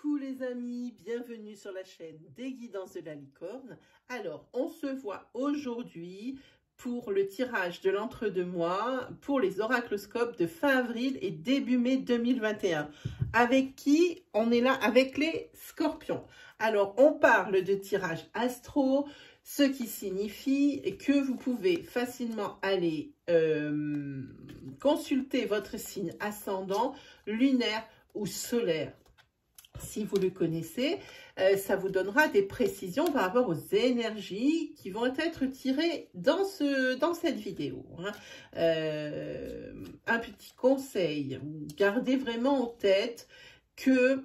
Coucou les amis, bienvenue sur la chaîne des guidances de la licorne. Alors, on se voit aujourd'hui pour le tirage de l'entre-deux-mois pour les oracloscopes de fin avril et début mai 2021. Avec qui? On est là avec les scorpions. Alors, on parle de tirage astro, ce qui signifie que vous pouvez facilement aller consulter votre signe ascendant, lunaire ou solaire. Si vous le connaissez, ça vous donnera des précisions par rapport aux énergies qui vont être tirées dans cette vidéo. Un petit conseil, gardez vraiment en tête que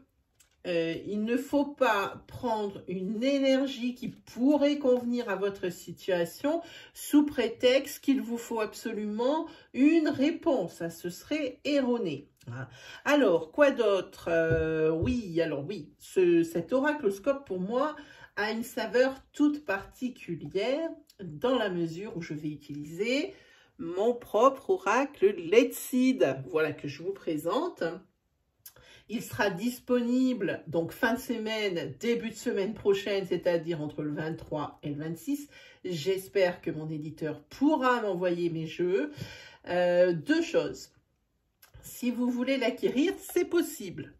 il ne faut pas prendre une énergie qui pourrait convenir à votre situation sous prétexte qu'il vous faut absolument une réponse. Ça, ce serait erroné. Alors, quoi d'autre? Oui, cet oracloscope, pour moi, a une saveur toute particulière dans la mesure où je vais utiliser mon propre oracle Letseed. Voilà que je vous présente. Il sera disponible donc fin de semaine, début de semaine prochaine, c'est-à-dire entre le 23 et le 26. J'espère que mon éditeur pourra m'envoyer mes jeux. Deux choses. Si vous voulez l'acquérir, c'est possible.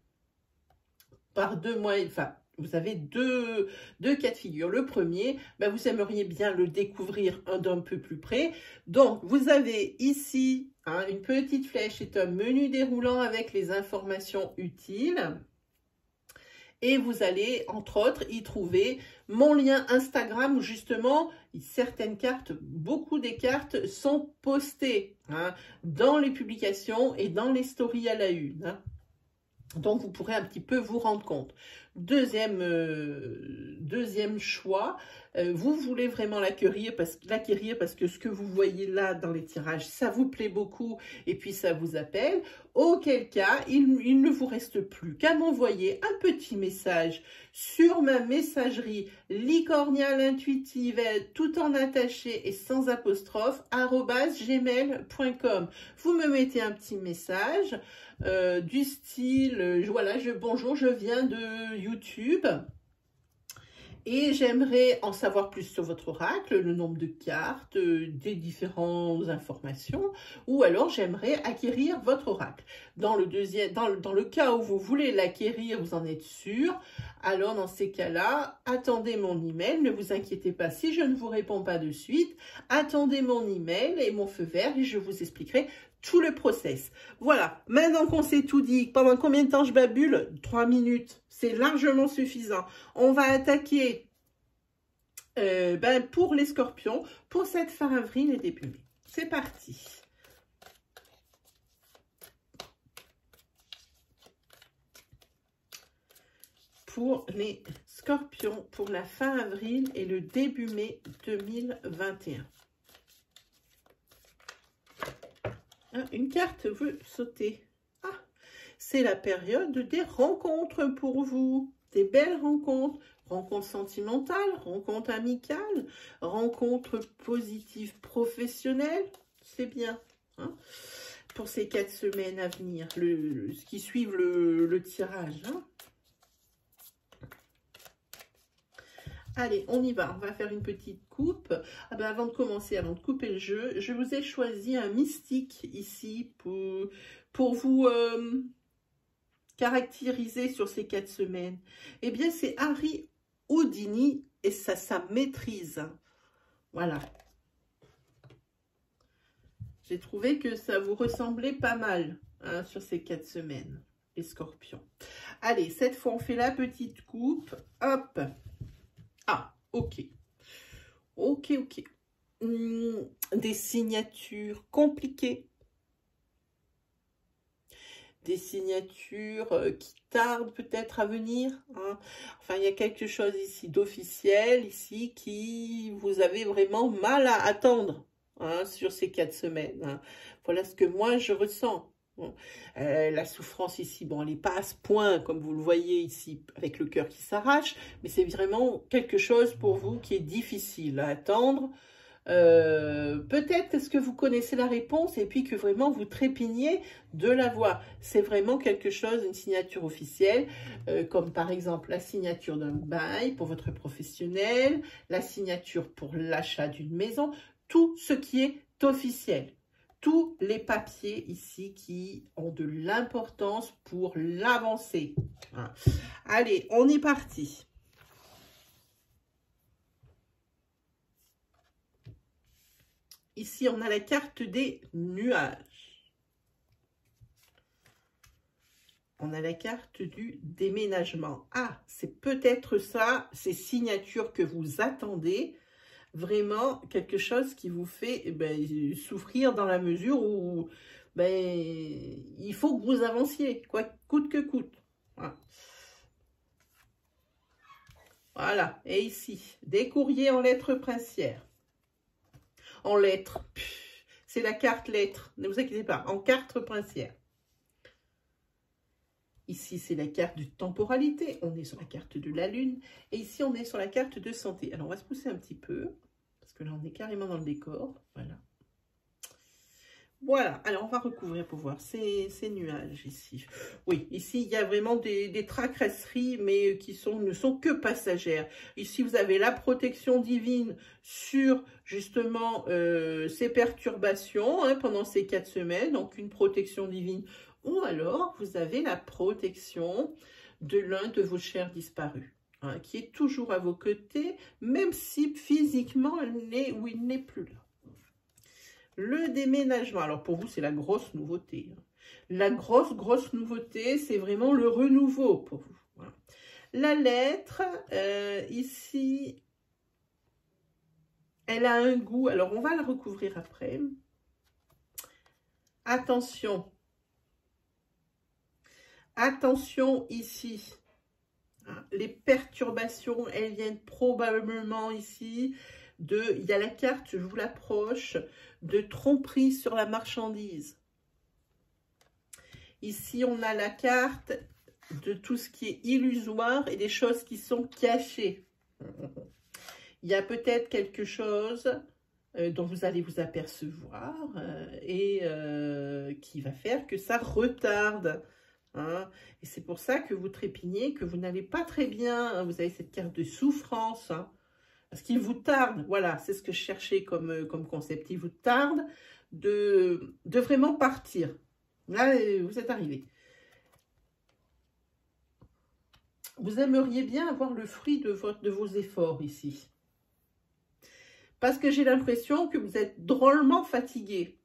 Par deux moyens, enfin, vous avez deux cas de figure. Le premier, vous aimeriez bien le découvrir d'un peu plus près. Donc, vous avez ici une petite flèche et un menu déroulant avec les informations utiles. Et vous allez, entre autres, y trouver mon lien Instagram où justement, certaines cartes, beaucoup des cartes sont postées dans les publications et dans les stories à la une. Donc, vous pourrez un petit peu vous rendre compte. Deuxième choix, vous voulez vraiment l'acquérir parce que ce que vous voyez là dans les tirages, ça vous plaît beaucoup et puis ça vous appelle. Auquel cas, il ne vous reste plus qu'à m'envoyer un petit message sur ma messagerie licorniale intuitive, tout en attaché et sans apostrophe, @gmail.com. Vous me mettez un petit message du style, voilà, bonjour, je viens de YouTube et j'aimerais en savoir plus sur votre oracle, le nombre de cartes, des différentes informations, ou alors j'aimerais acquérir votre oracle. Dans le cas où vous voulez l'acquérir, vous en êtes sûr, alors dans ces cas-là, attendez mon email, ne vous inquiétez pas si je ne vous réponds pas de suite, attendez mon email et mon feu vert et je vous expliquerai tout le process. Voilà, maintenant qu'on s'est tout dit, pendant combien de temps je babule? 3 minutes, c'est largement suffisant. On va attaquer pour les scorpions, pour cette fin avril et début mai. C'est parti. Pour les scorpions, pour la fin avril et le début mai 2021. Une carte veut sauter. C'est la période des rencontres pour vous. Des belles rencontres. Rencontres sentimentales, rencontres amicales, rencontres positives professionnelles. C'est bien. Pour ces 4 semaines à venir, ce qui suivent le tirage. Allez, on y va. On va faire une petite coupe. Avant de commencer, avant de couper le jeu, je vous ai choisi un mystique ici pour vous caractériser sur ces 4 semaines. Eh bien, c'est Harry Houdini et sa maîtrise. Voilà. J'ai trouvé que ça vous ressemblait pas mal sur ces 4 semaines, les scorpions. Allez, cette fois, on fait la petite coupe. Hop. Ok. Des signatures compliquées. Des signatures qui tardent peut-être à venir. Enfin, il y a quelque chose ici d'officiel, ici, qui vous avez vraiment mal à attendre sur ces 4 semaines. Voilà ce que moi, je ressens. La souffrance ici, elle n'est pas à ce point, comme vous le voyez ici, avec le cœur qui s'arrache, mais c'est vraiment quelque chose pour vous qui est difficile à attendre. peut-être est-ce que vous connaissez la réponse et puis que vraiment vous trépignez de la voir. C'est vraiment quelque chose, une signature officielle, comme par exemple la signature d'un bail pour votre professionnel, la signature pour l'achat d'une maison, tout ce qui est officiel. Tous les papiers ici qui ont de l'importance pour l'avancée. Voilà. Allez, on est parti. Ici, on a la carte des nuages. On a la carte du déménagement. Ah, c'est peut-être ça, ces signatures que vous attendez. Vraiment quelque chose qui vous fait souffrir dans la mesure où il faut que vous avanciez, quoi, coûte que coûte. Voilà. Voilà. Et ici, des courriers en lettres princières. En lettres, c'est la carte lettres, ne vous inquiétez pas, en carte princière. Ici, c'est la carte de temporalité, on est sur la carte de la lune. Et ici, on est sur la carte de santé. Alors, on va se pousser un petit peu, parce que là, on est carrément dans le décor. Voilà. Voilà, alors on va recouvrir pour voir ces nuages ici. Oui, ici, il y a vraiment des tracasseries, mais qui ne sont que passagères. Ici, vous avez la protection divine sur, justement, ces perturbations pendant ces 4 semaines. Donc, une protection divine. Ou alors, vous avez la protection de l'un de vos chers disparus, qui est toujours à vos côtés, même si physiquement, il n'est plus là. Le déménagement, alors pour vous, c'est la grosse nouveauté. La grosse nouveauté, c'est vraiment le renouveau pour vous. Voilà. La lettre, ici, elle a un goût. Alors, on va la recouvrir après. Attention. Attention ici. Les perturbations, elles viennent probablement ici il y a la carte, je vous l'approche, de tromperie sur la marchandise. Ici, on a la carte de tout ce qui est illusoire et des choses qui sont cachées. Il y a peut-être quelque chose dont vous allez vous apercevoir et qui va faire que ça retarde. Et c'est pour ça que vous trépignez, que vous n'allez pas très bien. Vous avez cette carte de souffrance. Parce qu'il vous tarde, voilà, c'est ce que je cherchais comme concept. Il vous tarde de vraiment partir. Là, vous êtes arrivé. Vous aimeriez bien avoir le fruit de vos efforts ici. Parce que j'ai l'impression que vous êtes drôlement fatigué.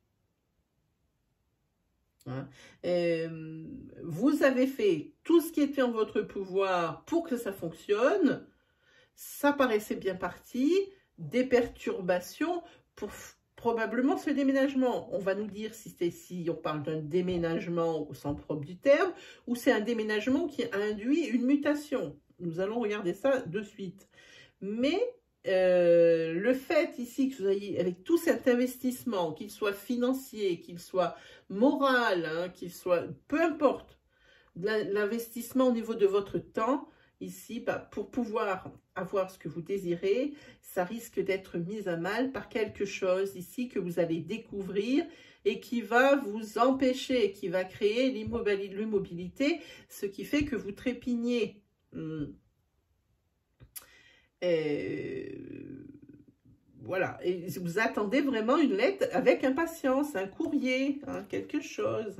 Vous avez fait tout ce qui était en votre pouvoir pour que ça fonctionne. Ça paraissait bien parti, des perturbations pour probablement ce déménagement. On va nous dire si on parle d'un déménagement au sens propre du terme, ou c'est un déménagement qui induit une mutation. Nous allons regarder ça de suite. Mais le fait ici que vous ayez, avec tout cet investissement, qu'il soit financier, qu'il soit moral, qu'il soit, peu importe, l'investissement au niveau de votre temps, ici, pour pouvoir avoir ce que vous désirez, ça risque d'être mis à mal par quelque chose ici que vous allez découvrir et qui va vous empêcher, qui va créer l'immobilité, ce qui fait que vous trépignez. Voilà, et vous attendez vraiment une lettre avec impatience, un courrier, quelque chose.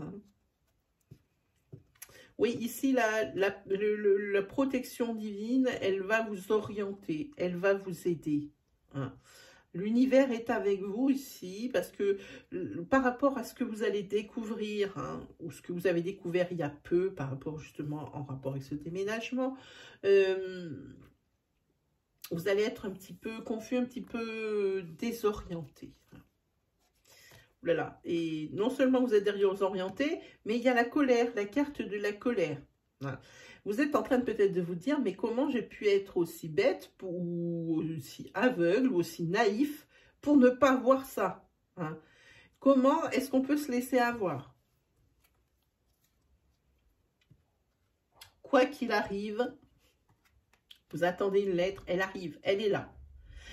Oui, ici, la protection divine, elle va vous orienter, elle va vous aider. L'univers est avec vous ici, parce que par rapport à ce que vous allez découvrir, ou ce que vous avez découvert il y a peu, par rapport justement en rapport avec ce déménagement, vous allez être un petit peu confus, un petit peu désorienté. Voilà. Et non seulement vous êtes désorienté, mais il y a la colère, la carte de la colère. Voilà. Vous êtes en train peut-être de vous dire, mais comment j'ai pu être aussi bête, ou aussi aveugle, ou aussi naïf, pour ne pas voir ça, Comment est-ce qu'on peut se laisser avoir? Quoi qu'il arrive, vous attendez une lettre, elle arrive, elle est là.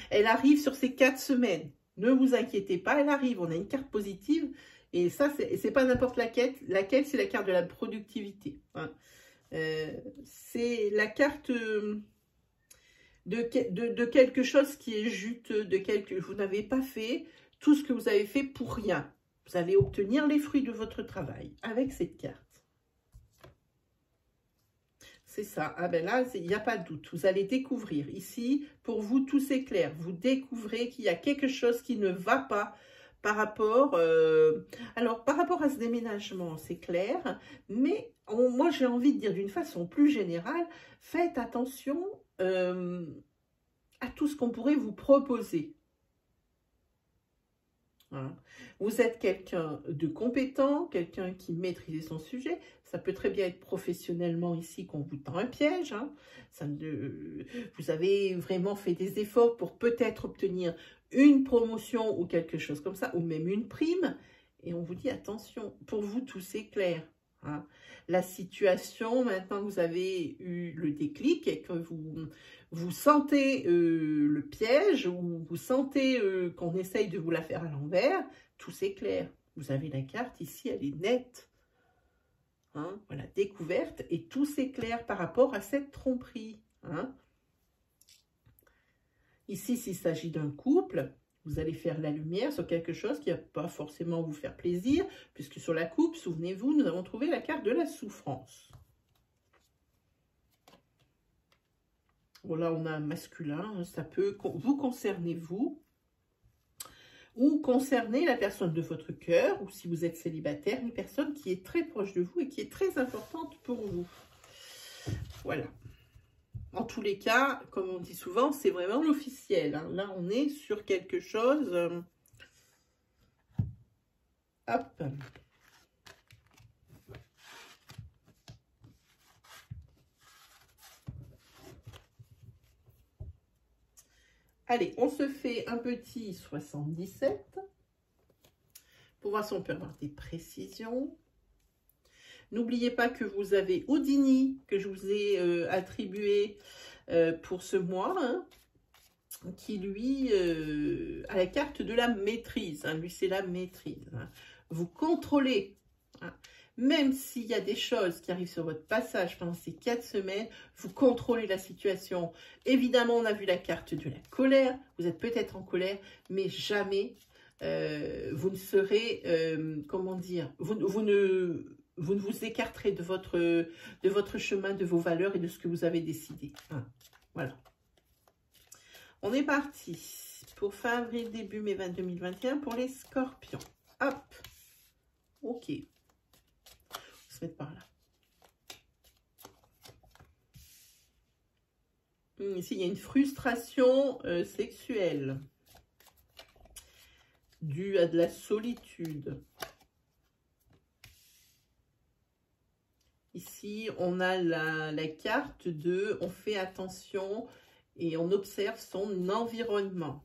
Elle arrive sur ces 4 semaines. Ne vous inquiétez pas, elle arrive. On a une carte positive. Et ça, c'est pas n'importe laquelle. Laquelle, c'est la carte de la productivité. Hein. C'est la carte de quelque chose qui est juteux, vous n'avez pas fait tout ce que vous avez fait pour rien. Vous allez obtenir les fruits de votre travail avec cette carte. C'est ça. Ah ben là, il n'y a pas de doute. Vous allez découvrir. Ici, pour vous, tout c'est clair. Vous découvrez qu'il y a quelque chose qui ne va pas par rapport... alors, par rapport à ce déménagement, c'est clair. Mais moi, j'ai envie de dire d'une façon plus générale, faites attention à tout ce qu'on pourrait vous proposer. Voilà. Vous êtes quelqu'un de compétent, quelqu'un qui maîtrise son sujet. Ça peut très bien être professionnellement ici qu'on vous tend un piège. Hein. Vous avez vraiment fait des efforts pour peut-être obtenir une promotion ou quelque chose comme ça, ou même une prime. Et on vous dit attention, pour vous tout c'est clair. Hein. La situation, maintenant que vous avez eu le déclic et que vous sentez le piège ou vous sentez qu'on essaye de vous la faire à l'envers, tout c'est clair. Vous avez la carte ici, elle est nette. Hein, voilà, découverte et tout c'est clair par rapport à cette tromperie. Hein. Ici, s'il s'agit d'un couple, vous allez faire la lumière sur quelque chose qui ne va pas forcément vous faire plaisir, puisque sur la coupe, souvenez-vous, nous avons trouvé la carte de la souffrance. Bon, là, on a un masculin, ça peut vous concerner, vous, ou concerner la personne de votre cœur, ou si vous êtes célibataire, une personne qui est très proche de vous et qui est très importante pour vous. Voilà. En tous les cas, comme on dit souvent, c'est vraiment l'officiel. Hein. Là, on est sur quelque chose... Hop. Allez, on se fait un petit 77 pour voir si on peut avoir des précisions. N'oubliez pas que vous avez Houdini, que je vous ai attribué pour ce mois, hein, qui lui a la carte de la maîtrise. Hein, lui, c'est la maîtrise. Hein. Vous contrôlez. Hein. Même s'il y a des choses qui arrivent sur votre passage pendant ces 4 semaines, vous contrôlez la situation. Évidemment, on a vu la carte de la colère. Vous êtes peut-être en colère, mais jamais vous ne serez, comment dire, vous ne vous écarterez de votre chemin, de vos valeurs et de ce que vous avez décidé. Hein. Voilà. On est parti pour fin avril, début mai 2021 pour les scorpions. Hop. Ok. On va se mettre par là. Ici, il y a une frustration sexuelle due à de la solitude. Ici, on a la carte de « on fait attention » et on observe son environnement.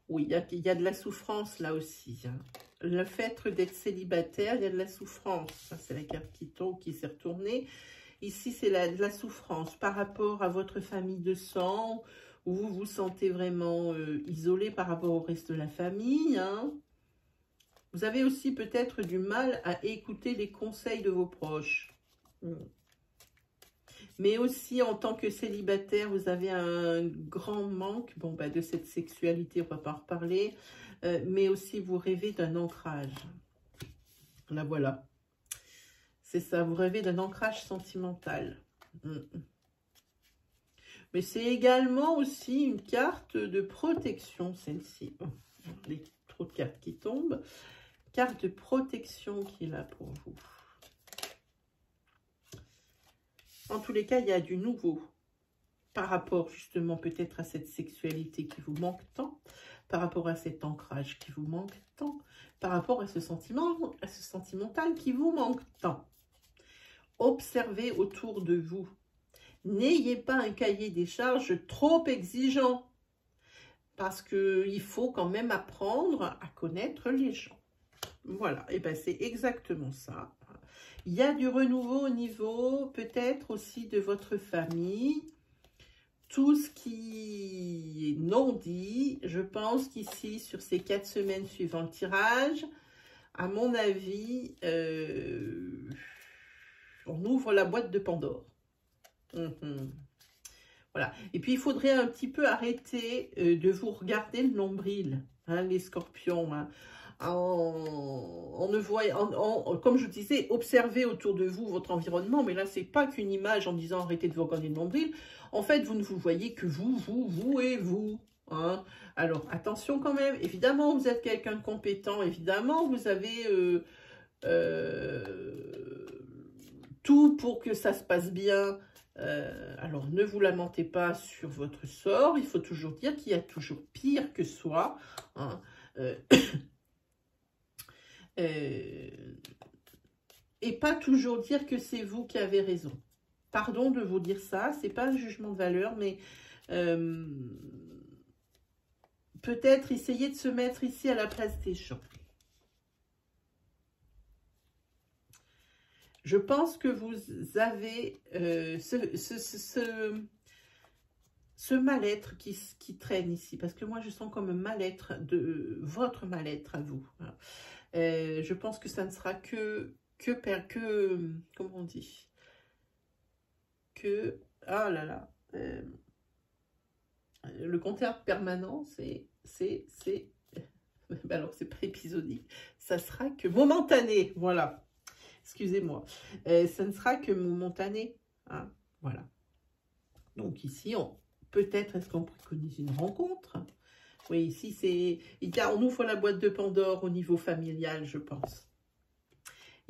Oui, il y a de la souffrance là aussi. Hein. Le fait d'être célibataire, il y a de la souffrance. C'est la carte qui tombe, qui s'est retournée. Ici, c'est de la souffrance par rapport à votre famille de sang, où vous vous sentez vraiment isolé par rapport au reste de la famille. Hein. Vous avez aussi peut-être du mal à écouter les conseils de vos proches. Mais aussi, en tant que célibataire, vous avez un grand manque de cette sexualité, on ne va pas en reparler. Mais aussi, vous rêvez d'un ancrage. Là, voilà. C'est ça, vous rêvez d'un ancrage sentimental. Mais c'est également aussi une carte de protection, celle-ci. Il y a trop de cartes qui tombent. Carte de protection qui est là pour vous. En tous les cas, il y a du nouveau par rapport justement peut-être à cette sexualité qui vous manque tant, par rapport à cet ancrage qui vous manque tant, par rapport à ce sentimental qui vous manque tant. Observez autour de vous. N'ayez pas un cahier des charges trop exigeant parce qu'il faut quand même apprendre à connaître les gens. Voilà, et bien c'est exactement ça. Il y a du renouveau au niveau peut-être aussi de votre famille. tout ce qui est non dit, je pense qu'ici, sur ces 4 semaines suivant le tirage, à mon avis, on ouvre la boîte de Pandore. Voilà. Et puis, il faudrait un petit peu arrêter de vous regarder le nombril, hein, les scorpions, hein, en ne voyant, comme je vous disais, observez autour de vous votre environnement, mais là, c'est pas qu'une image en disant arrêtez de vous regarder le nombril. En fait, vous ne vous voyez que vous et vous. Hein. Alors, attention quand même, évidemment, vous êtes quelqu'un de compétent, évidemment, vous avez tout pour que ça se passe bien. Alors, ne vous lamentez pas sur votre sort, il faut toujours dire qu'il y a toujours pire que soi. Hein. Et pas toujours dire que c'est vous qui avez raison. Pardon de vous dire ça, c'est pas un jugement de valeur, mais peut-être essayer de se mettre ici à la place des gens. Je pense que vous avez ce mal-être qui traîne ici, parce que moi je sens comme un mal-être, votre mal-être à vous. Je pense que ça ne sera comment on dit, ah là là, le compteur permanent, alors c'est pas épisodique, ça sera que momentané, voilà, excusez-moi, ça ne sera que momentané, hein, voilà. Donc ici, peut-être est-ce qu'on préconise une rencontre? Oui, ici, on ouvre la boîte de Pandore au niveau familial, je pense.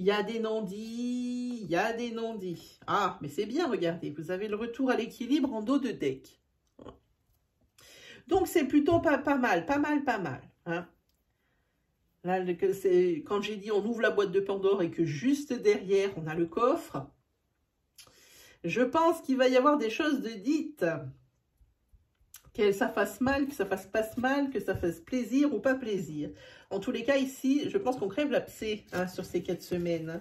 Il y a des non-dits, il y a des non-dits. Ah, mais c'est bien, regardez, vous avez le retour à l'équilibre en dos de deck. Donc, c'est plutôt pas mal. Hein. Là, quand j'ai dit on ouvre la boîte de Pandore et que juste derrière, on a le coffre, je pense qu'il va y avoir des choses de dites. Que ça fasse mal, que ça fasse pas mal, que ça fasse plaisir ou pas plaisir. En tous les cas, ici, je pense qu'on crève l'abcès hein, sur ces 4 semaines. Hein.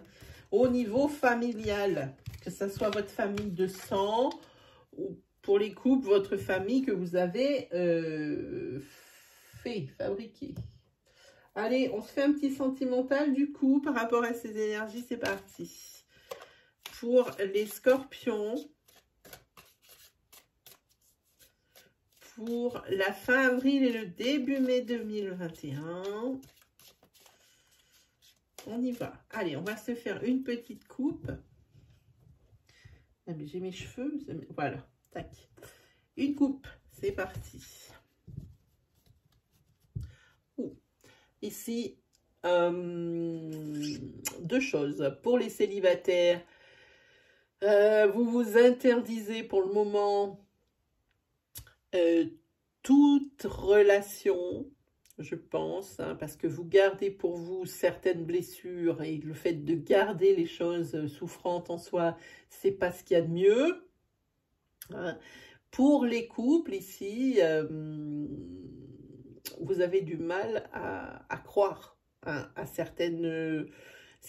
Au niveau familial, que ce soit votre famille de sang, ou pour les couples, votre famille que vous avez fabriqué. Allez, on se fait un petit sentimental du coup par rapport à ces énergies. C'est parti. Pour les scorpions, pour la fin avril et le début mai 2021. On y va. Allez, on va se faire une petite coupe. Ah, mais j'ai mes cheveux. Voilà, tac. Une coupe, c'est parti. Ici, 2 choses. Pour les célibataires, vous vous interdisez pour le moment toute relation, je pense, hein, parce que vous gardez pour vous certaines blessures et le fait de garder les choses souffrantes en soi, c'est pas ce qu'il y a de mieux. Hein. Pour les couples, ici, vous avez du mal à croire hein, à certaines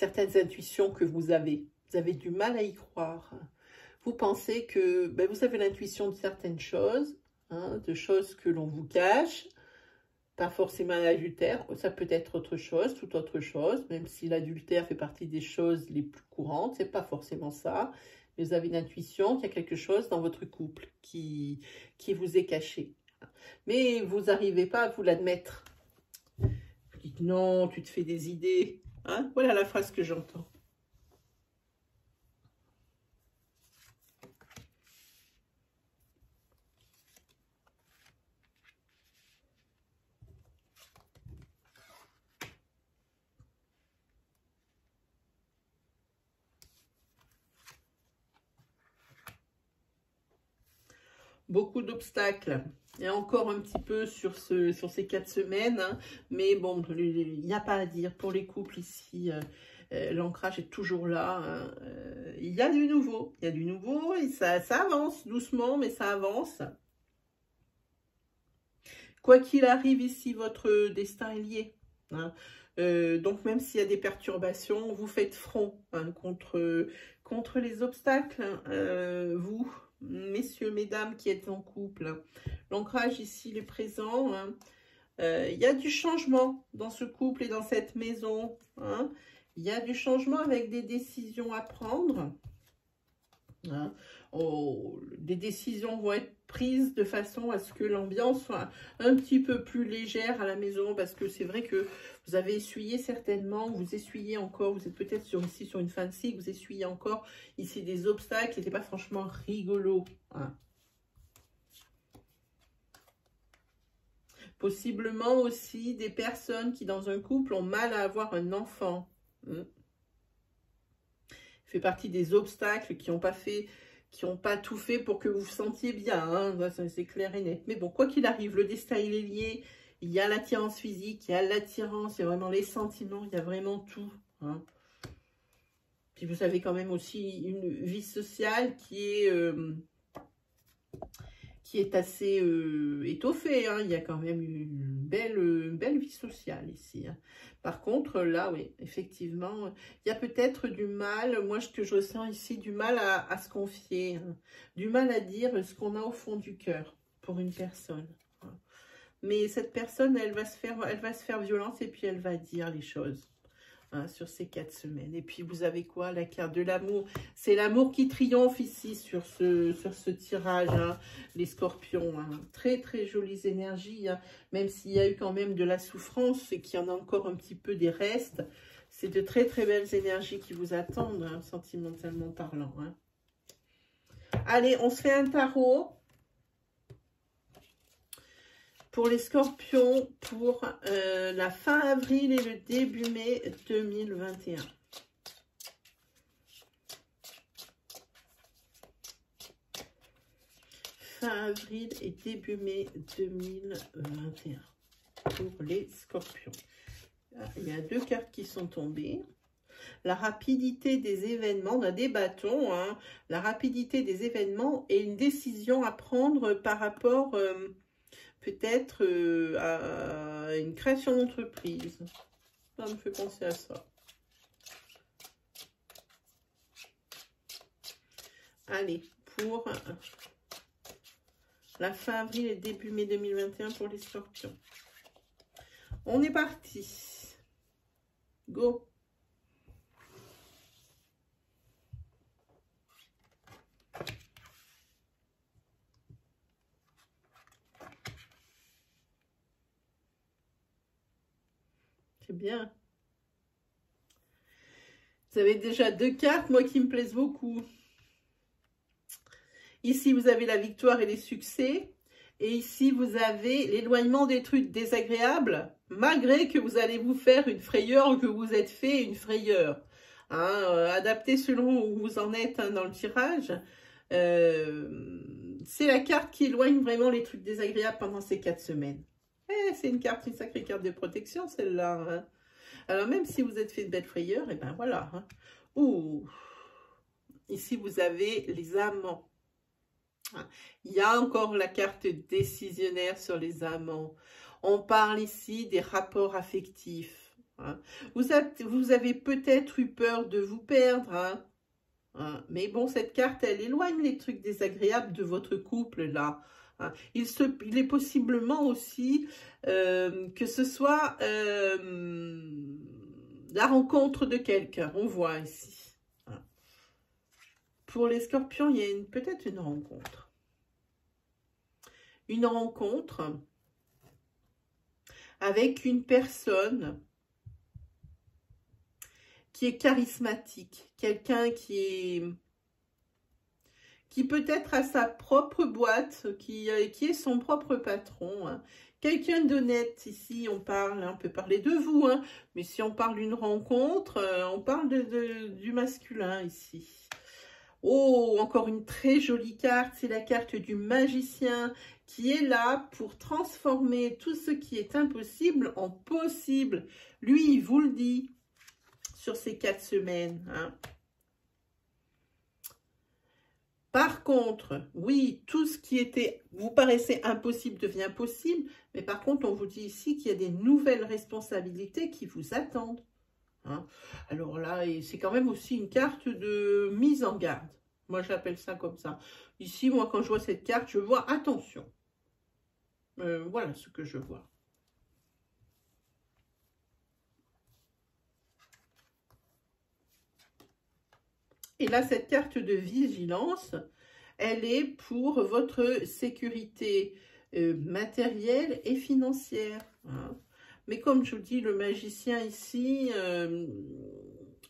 intuitions que vous avez. Vous avez du mal à y croire. Vous pensez que vous avez l'intuition de certaines choses, hein, de choses que l'on vous cache, pas forcément l'adultère, ça peut être autre chose, toute autre chose, même si l'adultère fait partie des choses les plus courantes, c'est pas forcément ça, mais vous avez une intuition qu'il y a quelque chose dans votre couple qui vous est caché. Mais vous n'arrivez pas à vous l'admettre. Vous dites non, tu te fais des idées. Hein, voilà la phrase que j'entends. Beaucoup d'obstacles. Et encore un petit peu sur ces 4 semaines. Hein. Mais bon, il n'y a pas à dire. Pour les couples ici, l'ancrage est toujours là. Hein. Il y a du nouveau. Il y a du nouveau et ça avance doucement, mais ça avance. Quoi qu'il arrive ici, votre destin est lié. Hein. Donc, même s'il y a des perturbations, vous faites front hein, contre les obstacles. Vous, messieurs, mesdames qui êtes en couple. L'ancrage ici, il est présent. Hein. Il y a du changement dans ce couple et dans cette maison. Hein. Il y a du changement avec des décisions à prendre. Hein. Oh, des décisions vont être prises de façon à ce que l'ambiance soit un petit peu plus légère à la maison, parce que c'est vrai que vous avez essuyé certainement, vous essuyez encore, vous êtes peut-être ici sur une fin de cycle, vous essuyez encore ici des obstacles qui n'étaient pas franchement rigolos. Hein. Possiblement aussi des personnes qui dans un couple ont mal à avoir un enfant. Hein. Fait partie des obstacles qui n'ont pas tout fait pour que vous vous sentiez bien, hein. C'est clair et net. Mais bon, quoi qu'il arrive, le destin, il est lié. Il y a l'attirance physique, il y a l'attirance, il y a vraiment les sentiments, il y a vraiment tout. Hein. Puis vous avez quand même aussi une vie sociale qui est assez étoffée. Hein. Il y a quand même une belle vie sociale ici. Hein. Par contre, là, oui, effectivement, il y a peut-être du mal, moi, ce que je ressens ici, du mal à se confier, hein. Du mal à dire ce qu'on a au fond du cœur pour une personne. Hein. Mais cette personne, elle va se faire violence et puis elle va dire les choses. Hein, sur ces 4 semaines. Et puis vous avez quoi? La carte de l'amour. C'est l'amour qui triomphe ici sur ce tirage, hein, les scorpions. Hein. Très très jolies énergies, hein, même s'il y a eu quand même de la souffrance et qu'il y en a encore un petit peu des restes. C'est de très très belles énergies qui vous attendent, hein, sentimentalement parlant. Hein. Allez, on se fait un tarot. Pour les scorpions, pour la fin avril et le début mai 2021. Fin avril et début mai 2021. Pour les scorpions. Il y a 2 cartes qui sont tombées. La rapidité des événements, on a des bâtons. Hein, la rapidité des événements et une décision à prendre par rapport... peut-être à une création d'entreprise. Ça me fait penser à ça. Allez, pour la fin avril et début mai 2021 pour les scorpions. On est parti. Go. C'est bien. Vous avez déjà 2 cartes, moi, qui me plaisent beaucoup. Ici, vous avez la victoire et les succès. Et ici, vous avez l'éloignement des trucs désagréables, malgré que vous allez vous faire une frayeur ou que vous êtes fait une frayeur. Hein, adapté selon où vous en êtes, hein, dans le tirage. C'est la carte qui éloigne vraiment les trucs désagréables pendant ces 4 semaines. C'est une sacrée carte de protection, celle-là. Hein. Alors, même si vous êtes fait de belles frayeurs, et ben voilà. Hein. Ouh. Ici, vous avez les amants. Il y a encore la carte décisionnaire sur les amants. On parle ici des rapports affectifs. Hein. Vous avez peut-être eu peur de vous perdre. Hein. Hein. Mais bon, cette carte, elle éloigne les trucs désagréables de votre couple, là. Hein. Il est possiblement aussi que ce soit la rencontre de quelqu'un. On voit ici. Hein. Pour les scorpions, il y a peut-être une rencontre. Une rencontre avec une personne qui est charismatique. Quelqu'un qui peut-être a sa propre boîte, qui est son propre patron. Hein. Quelqu'un d'honnête, ici on peut parler de vous, hein, mais si on parle d'une rencontre, on parle du masculin ici. Oh, encore une très jolie carte, c'est la carte du magicien qui est là pour transformer tout ce qui est impossible en possible. Lui, il vous le dit sur ces 4 semaines. Hein. Par contre, oui, tout ce qui vous paraissait impossible devient possible, mais par contre, on vous dit ici qu'il y a des nouvelles responsabilités qui vous attendent. Hein. Alors là, c'est quand même aussi une carte de mise en garde. Moi, j'appelle ça comme ça. Ici, moi, quand je vois cette carte, je vois attention. Voilà ce que je vois. Et là, cette carte de vigilance, elle est pour votre sécurité matérielle et financière. Hein. Mais comme je vous dis, le magicien ici,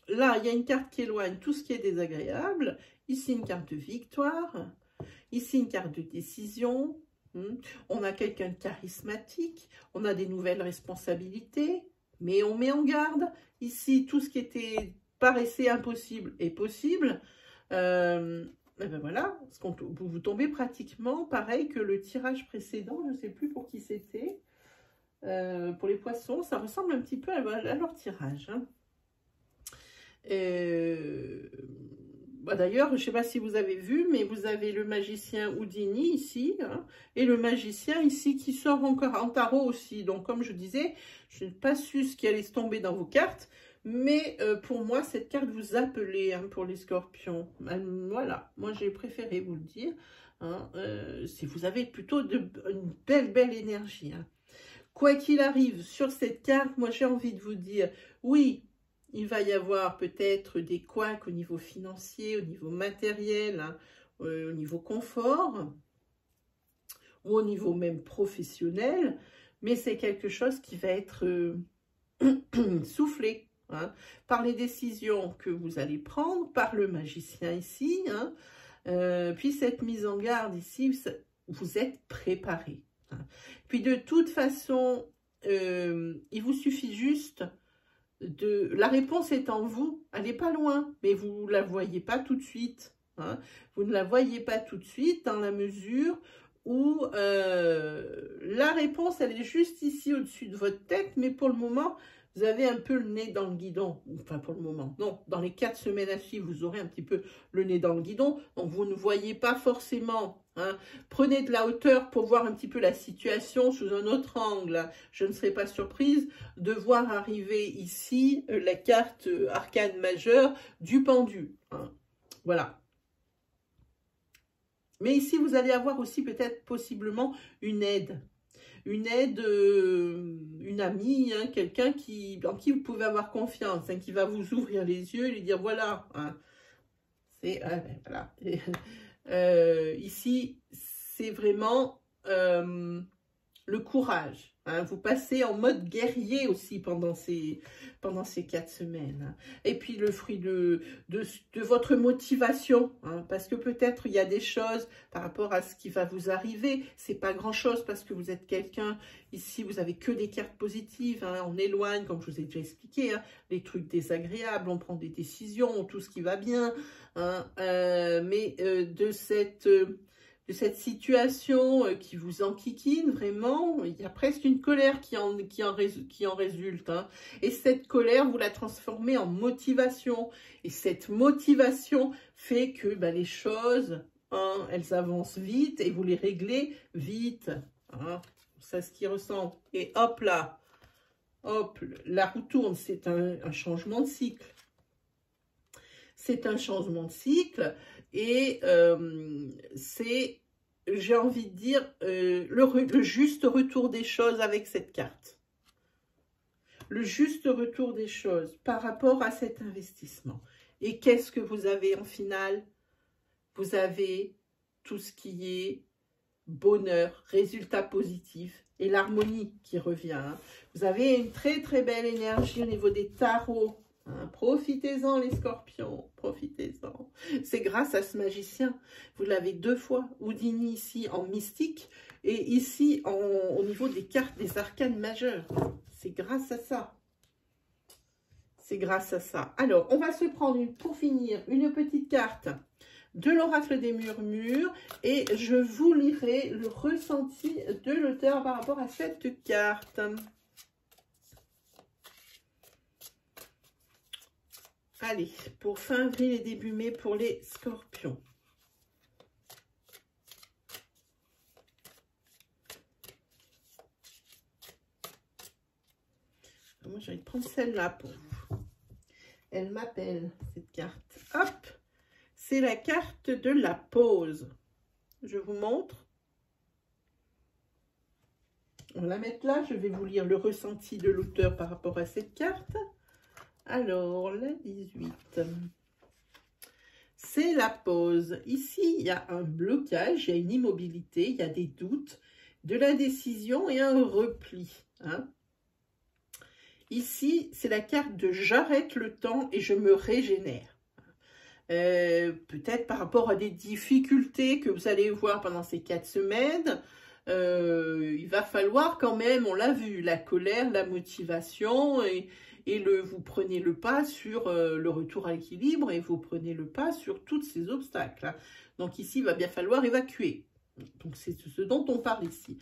là, il y a une carte qui éloigne tout ce qui est désagréable. Ici, une carte de victoire. Ici, une carte de décision. On a quelqu'un de charismatique. On a des nouvelles responsabilités. Mais on met en garde. Ici, tout ce qui était paraissait impossible est possible. Et ben voilà, vous tombez pratiquement pareil que le tirage précédent. Je ne sais plus pour qui c'était. Pour les poissons, ça ressemble un petit peu à leur tirage. Hein. Bah d'ailleurs, je ne sais pas si vous avez vu, mais vous avez le magicien Houdini ici, hein, et le magicien ici qui sort encore en tarot aussi. Donc, comme je disais, je n'ai pas su ce qui allait se tomber dans vos cartes, mais pour moi, cette carte vous appelait hein, pour les scorpions. Voilà, moi j'ai préféré vous le dire. Hein, si vous avez plutôt une belle énergie. Hein. Quoi qu'il arrive sur cette carte, moi j'ai envie de vous dire, oui, il va y avoir peut-être des couacs au niveau financier, au niveau matériel, hein, au niveau confort, ou au niveau même professionnel, mais c'est quelque chose qui va être soufflé hein, par les décisions que vous allez prendre, par le magicien ici, hein, puis cette mise en garde ici, vous êtes préparé. Hein. Puis de toute façon, il vous suffit juste la réponse est en vous, elle n'est pas loin, mais vous ne la voyez pas tout de suite. Hein. Vous ne la voyez pas tout de suite dans la mesure où la réponse, elle est juste ici au-dessus de votre tête, mais pour le moment, vous avez un peu le nez dans le guidon. Enfin, pour le moment, non. Dans les 4 semaines à suivre, vous aurez un petit peu le nez dans le guidon, donc vous ne voyez pas forcément. Hein. Prenez de la hauteur pour voir un petit peu la situation sous un autre angle. Je ne serais pas surprise de voir arriver ici la carte arcane majeure du pendu. Hein. Voilà. Mais ici, vous allez avoir aussi peut-être possiblement une aide. Une aide, une amie, hein, quelqu'un en qui vous pouvez avoir confiance, hein, qui va vous ouvrir les yeux et lui dire voilà. Hein, c'est voilà. Ici, c'est vraiment le courage. Hein, vous passez en mode guerrier aussi pendant ces 4 semaines. Hein. Et puis le fruit de votre motivation. Hein, parce que peut-être il y a des choses par rapport à ce qui va vous arriver. C'est pas grand-chose parce que vous êtes quelqu'un. Ici, vous avez que des cartes positives. Hein, on éloigne, comme je vous ai déjà expliqué, hein, les trucs désagréables. On prend des décisions, tout ce qui va bien. Hein, mais de cette situation qui vous enquiquine vraiment, il y a presque une colère qui en résulte. Hein. Et cette colère, vous la transformez en motivation. Et cette motivation fait que les choses, hein, elles avancent vite et vous les réglez vite. Hein. C'est ce qui ressent. Et hop là, hop, la roue tourne, c'est un changement de cycle. C'est un changement de cycle et c'est, j'ai envie de dire, le juste retour des choses avec cette carte. Le juste retour des choses par rapport à cet investissement. Et qu'est-ce que vous avez en finale? Vous avez tout ce qui est bonheur, résultat positif et l'harmonie qui revient. Hein. Vous avez une très très belle énergie au niveau des tarots. Hein, profitez-en les scorpions, profitez-en. C'est grâce à ce magicien. Vous l'avez 2 fois. Houdini ici en mystique et ici au niveau des cartes des arcanes majeures. C'est grâce à ça. C'est grâce à ça. Alors, on va se prendre pour finir une petite carte de l'oracle des murmures et je vous lirai le ressenti de l'auteur par rapport à cette carte. Allez, pour fin avril et début mai pour les scorpions. Moi, j'ai envie de prendre celle-là pour vous. Elle m'appelle, cette carte. Hop! c'est la carte de la pause. Je vous montre. On va la mettre là. Je vais vous lire le ressenti de l'auteur par rapport à cette carte. Alors, la 18. C'est la pause. Ici, il y a un blocage, il y a une immobilité, il y a des doutes, de l'indécision et un repli. Hein. Ici, c'est la carte de j'arrête le temps et je me régénère. Peut-être par rapport à des difficultés que vous allez voir pendant ces 4 semaines, il va falloir quand même, on l'a vu, la colère, la motivation et vous prenez le pas sur le retour à l'équilibre et vous prenez le pas sur tous ces obstacles. Hein. Donc ici, il va bien falloir évacuer. Donc c'est ce dont on parle ici.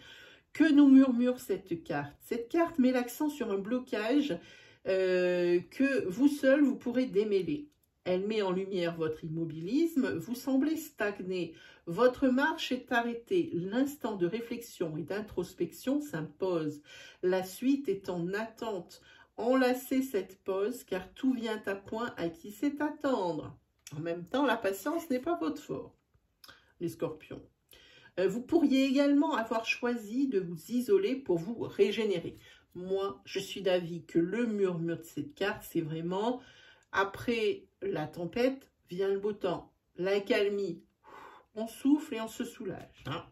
Que nous murmure cette carte? Cette carte met l'accent sur un blocage que vous seul, vous pourrez démêler. Elle met en lumière votre immobilisme, vous semblez stagner, votre marche est arrêtée, l'instant de réflexion et d'introspection s'impose. La suite est en attente. Enlacez cette pause car tout vient à point à qui sait attendre. En même temps, la patience n'est pas votre fort, les scorpions. Vous pourriez également avoir choisi de vous isoler pour vous régénérer. Moi, je suis d'avis que le murmure de cette carte, c'est vraiment après la tempête vient le beau temps, l'accalmie. On souffle et on se soulage. Hein.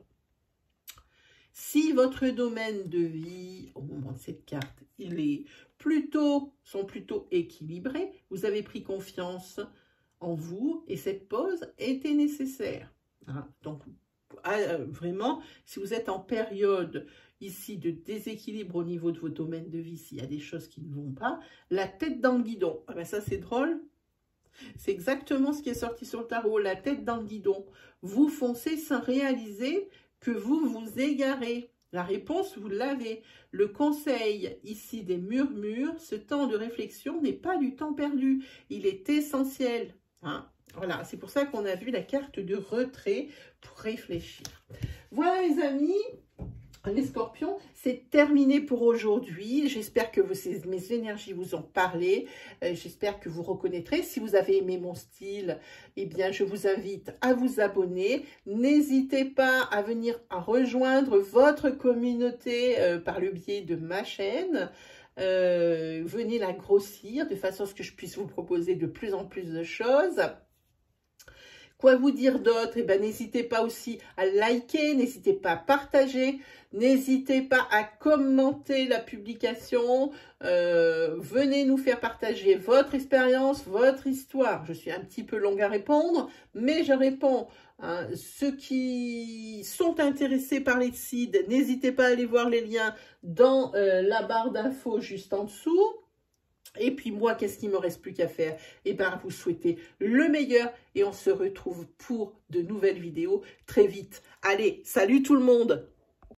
Si votre domaine de vie, au moment de cette carte, sont plutôt équilibrés, vous avez pris confiance en vous et cette pause était nécessaire. Hein. Donc, vraiment, si vous êtes en période ici de déséquilibre au niveau de vos domaines de vie, s'il y a des choses qui ne vont pas, la tête dans le guidon. Ah ben ça, c'est drôle. C'est exactement ce qui est sorti sur le tarot, la tête dans le guidon. Vous foncez sans réaliser que vous vous égarez. La réponse, vous l'avez. Le conseil ici des murmures, ce temps de réflexion n'est pas du temps perdu. Il est essentiel. Hein? Voilà, c'est pour ça qu'on a vu la carte de retrait pour réfléchir. Voilà les amis, les scorpions, c'est terminé pour aujourd'hui. J'espère que mes énergies vous ont parlé. J'espère que vous reconnaîtrez. Si vous avez aimé mon style, eh bien, je vous invite à vous abonner. N'hésitez pas à venir rejoindre votre communauté par le biais de ma chaîne. Venez la grossir de façon à ce que je puisse vous proposer de plus en plus de choses. Quoi vous dire d'autre? Eh bien, n'hésitez pas aussi à liker, n'hésitez pas à partager, n'hésitez pas à commenter la publication. Venez nous faire partager votre expérience, votre histoire. Je suis un petit peu longue à répondre, mais je réponds. Hein. Ceux qui sont intéressés par les seeds, n'hésitez pas à aller voir les liens dans la barre d'infos juste en dessous. Et puis moi, qu'est-ce qu'il me reste plus qu'à faire? Eh bien, vous souhaitez le meilleur et on se retrouve pour de nouvelles vidéos très vite. Allez, salut tout le monde!